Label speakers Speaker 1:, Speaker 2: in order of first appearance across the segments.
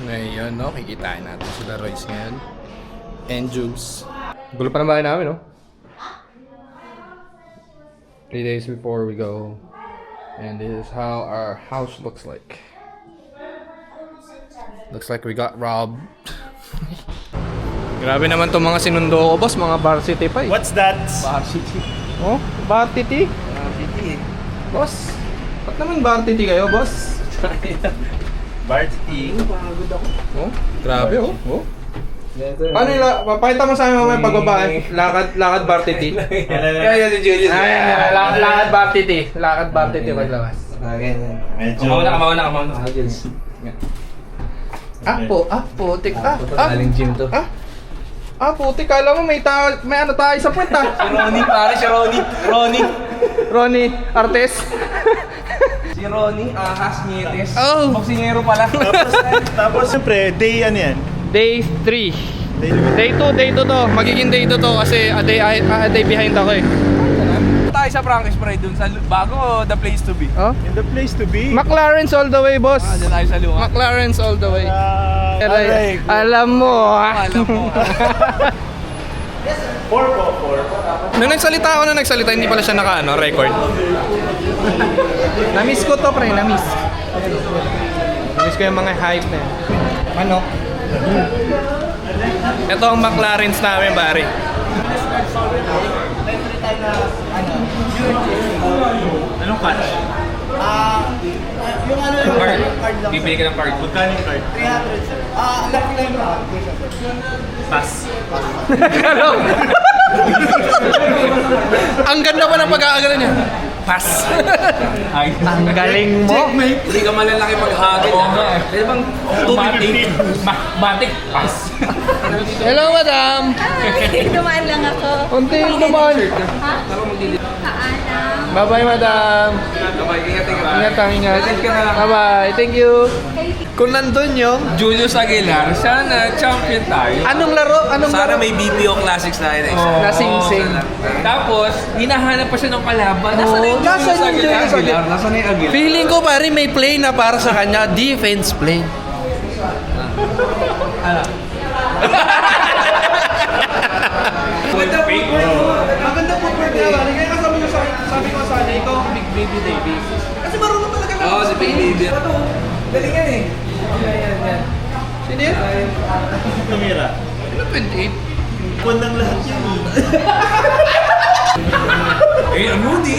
Speaker 1: Ngayon, no, kikitain natin sila Royce ngayon. And Juice. Gulo pa ng bahay namin, no? 3 days before we go. And this is how our house looks like. Looks like we got robbed. Grabe naman itong mga sinundo ko, boss. Mga varsity pa eh.
Speaker 2: What's that?
Speaker 1: Varsity. Oh, varsity?
Speaker 2: Varsity.
Speaker 1: Boss, ba't naman varsity kayo, boss?
Speaker 2: Varsity.
Speaker 3: Pagod ako.
Speaker 1: Oh, grabe oh. Oh. Paano yung papakita mo sa amin mamaya pagbabae? Lakad varsity.
Speaker 2: Kaya si Julius.
Speaker 1: Lakad varsity. Lakad varsity paglabas.
Speaker 2: Medyo...
Speaker 3: Kamauna.
Speaker 1: Putik.
Speaker 3: Galing gym to.
Speaker 1: Putik. Kala mo may ano tayo sa puwet
Speaker 3: Si Ronnie, pare, si Ronnie.
Speaker 1: Ronnie Artes.
Speaker 3: Si Ronnie, ahas, nietes.
Speaker 1: Oh.
Speaker 3: Boksingero pala.
Speaker 2: Tapos siyempre, day ano yan?
Speaker 1: Day 3. Day 2 to. Magiging day 2 to kasi a day behind ako eh.
Speaker 3: Tayo sa practice pre dun sa bago the place to be.
Speaker 1: Oh?
Speaker 2: In the place to be.
Speaker 1: McLaren's all the way, boss.
Speaker 3: Dyan tayo sa luha.
Speaker 1: McLaren's all the way.
Speaker 2: Aray.
Speaker 1: Alam mo.
Speaker 3: Alam mo.
Speaker 2: 4 po.
Speaker 1: Nung nagsalita hindi pala siya record. Namiss ko to, pre, namiss ko yung mga hype na yun. Manok. Ito ang McLaren's namin, pare.
Speaker 2: Anong catch?
Speaker 4: Yung ano yung card lang.
Speaker 3: Bibili ka ng card.
Speaker 2: Magkano yung card?
Speaker 4: 300 sir. Lucky line ba?
Speaker 2: Pass.
Speaker 1: Ang ganda pa ng pag-aagalan niya. Pass. Ang galing mo.
Speaker 3: Hindi ka malalaki paghagin. Pwede bang automatic pass.
Speaker 1: Hello, madam.
Speaker 5: Hi! Dumaan lang ako.
Speaker 1: Unti naman.
Speaker 5: Ha? Paalam.
Speaker 1: Bye-bye, madam. Ingat. Bye-bye. Thank you. Kung nandun yung...
Speaker 3: Julius Aguilar, sana champion tayo.
Speaker 1: Anong laro?
Speaker 3: Sana may BPO Classics tayo next
Speaker 1: Na sing-sing.
Speaker 3: Tapos, hinahanap pa siya ng kalaban. Nasaan na yung
Speaker 1: Nasaan yung Julius Aguilar?
Speaker 3: Nasaan na yung Aguilar?
Speaker 1: Feeling ko pare may play na para sa kanya. Defense play.
Speaker 4: Maganda footwork niya ba? Kaya sabi ko sa kanya, ikaw ang Big Baby Davis. Kasi marunong talaga lang.
Speaker 3: Oo, si Baby.
Speaker 4: Galing yan eh.
Speaker 1: Sino yun?
Speaker 2: Tumira.
Speaker 1: Ano 28?
Speaker 2: Kung ng lahat yan
Speaker 3: Ang Moody.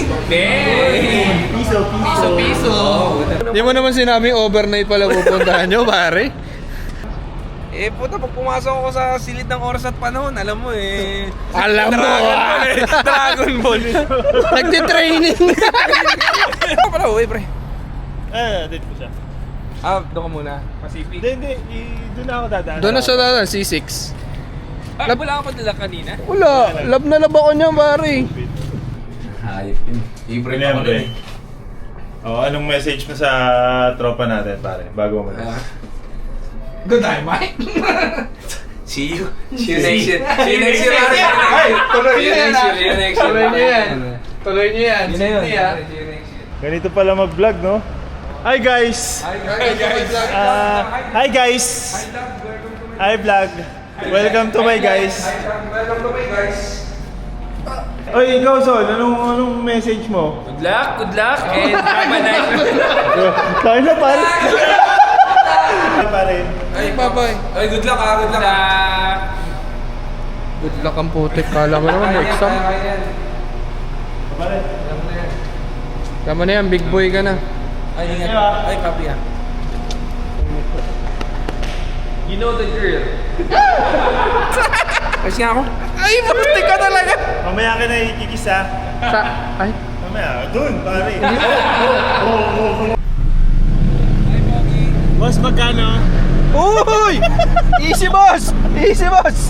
Speaker 2: Piso.
Speaker 1: Di mo naman sinabi overnight pala pupuntahan nyo, pare.
Speaker 3: Puta, pag pumasok ako sa silid ng oras at panahon, alam mo
Speaker 1: Alam mo,
Speaker 3: Dragon Ball.
Speaker 1: Nagtitraining.
Speaker 3: Ako pala, uwi, pre.
Speaker 2: Date ko siya.
Speaker 3: Doon ka muna. Pacific.
Speaker 2: Hindi. Doon na ako dadaan.
Speaker 1: Doon na siya dadaan, C6.
Speaker 3: Wala ka pa nila kanina?
Speaker 1: Wala, love na love ako niya, pare.
Speaker 3: Hayop yun. Libre na ako
Speaker 2: Remember. Anong message mo sa tropa natin, pare? Bago mo na.
Speaker 1: Good night, Mike.
Speaker 3: See you next year. See you next year.
Speaker 1: Ay, tuloy niyo yan.
Speaker 3: See you next year.
Speaker 1: Tuloy niyo yan.
Speaker 3: Yun na yun.
Speaker 1: Sige, ah.
Speaker 3: See you next year.
Speaker 2: Ganito pala mag-vlog, no? Hi guys! Hi guys! Hi vlog! Welcome to my guys!
Speaker 3: Welcome to my guys.
Speaker 2: Oy, ikaw Sol, anong message mo?
Speaker 3: Good luck, and have a nice
Speaker 2: Tayo na pare! Pare.
Speaker 1: Ay, bye-bye.
Speaker 3: Ay, good luck.
Speaker 1: Good luck ang putik. Kala mo naman, may exam.
Speaker 2: Pare.
Speaker 1: Tama na yan, big boy ka na.
Speaker 3: Ay, ingat. Ay, copy ah. You know the drill. Kasi nga ako.
Speaker 1: Ay, putik ka talaga.
Speaker 2: Mamaya ka na ikikis ha.
Speaker 1: Ay.
Speaker 2: Mamaya, dun pare. Boss, magkano?
Speaker 1: Uy! Easy boss! Easy boss!